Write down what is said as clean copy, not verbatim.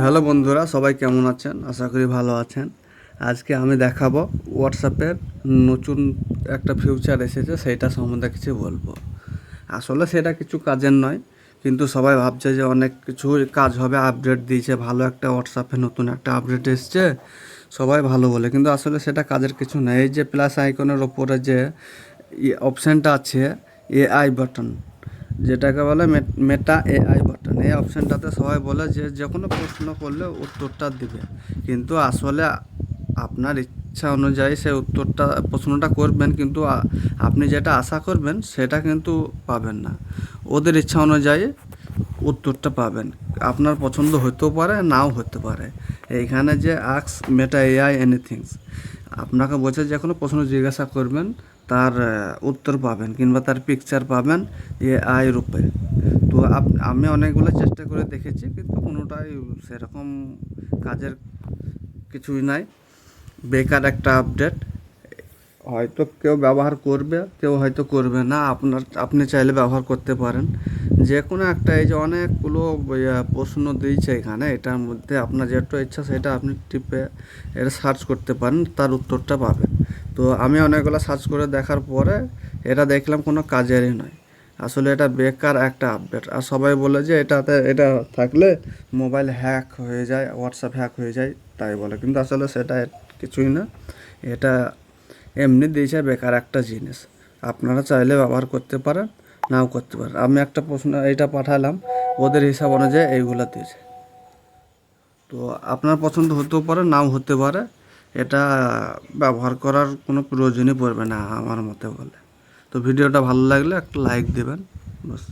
Hello বন্ধুরা, সবাই কেমন আছেন? আশা করি ভালো আছেন। আজকে আমি দেখাবো হোয়াটসঅ্যাপের নতুন একটা ফিউচার এসেছে, সেইটা সম্বন্ধে কিছু বলবো। আসলে সেটা কিছু কাজের নয়, কিন্তু সবাই ভাবছে যে অনেক কিছু কাজ হবে, আপডেট দিয়েছে, ভালো একটা হোয়াটসঅ্যাপে নতুন একটা আপডেট এসছে, সবাই ভালো বলে, কিন্তু আসলে সেটা কাজের কিছু নেই। এই যে প্লাস আইকনের ওপরে যে অপশানটা আছে, এআই বাটন, যেটাকে বলে মেটা এআই বাটন, এই অপশানটাতে সবাই বলে যে কোনো প্রশ্ন করলে উত্তরটা দিবে, কিন্তু আসলে আপনার ইচ্ছা অনুযায়ী সেই প্রশ্নটা করবেন, কিন্তু আপনি যেটা আশা করবেন সেটা কিন্তু পাবেন না। ওদের ইচ্ছা অনুযায়ী উত্তরটা পাবেন, আপনার পছন্দ হতেও পারে, নাও হতে পারে। এইখানে যে আক্স মেটা এআই এনিথিংস, আপনাকে বলছে যে কোনো প্রশ্ন জিজ্ঞাসা করবেন, তার উত্তর পাবেন, কিংবা তার পিকচার পাবেন এআই রূপে। তো আমি অনেকগুলো চেষ্টা করে দেখেছি, কিন্তু কোনোটাই সেরকম কাজের কিছুই নাই, বেকার একটা আপডেট। হয়তো কেউ ব্যবহার করবে, কেউ হয়তো করবে না। আপনি চাইলে ব্যবহার করতে পারেন যে কোনো একটা। এই যে অনেকগুলো প্রশ্ন দিয়েছে এখানে, এটার মধ্যে আপনার যেটা ইচ্ছা সেটা আপনি টিপে এটা সার্চ করতে পারেন, তার উত্তরটা পাবেন। তো আমি অনেকগুলো সার্চ করে দেখার পরে এটা দেখলাম কোনো কাজেরই নয়। আসলে এটা বেকার একটা আপডেট। আর সবাই বলে যে এটা থাকলে মোবাইল হ্যাক হয়ে যায়, হোয়াটসঅ্যাপ হ্যাক হয়ে যায়, তাই বলে, কিন্তু আসলে সেটা কিছুই না। এটা এমনি দিয়েছে বেকার একটা জিনিস। আপনারা চাইলে ব্যবহার করতে পারেন, নাও করতে পারেন। আমি একটা প্রশ্ন এইটা পাঠালাম, ওদের হিসাব অনুযায়ী এইগুলো দিয়েছে। তো আপনার পছন্দ হতেও পারে, নাও হতে পারে। এটা ব্যবহার করার কোনো প্রয়োজনই পড়বে না আমার মতে বলে। তো ভিডিওটা ভালো লাগলে একটা লাইক দেবেন, বাস।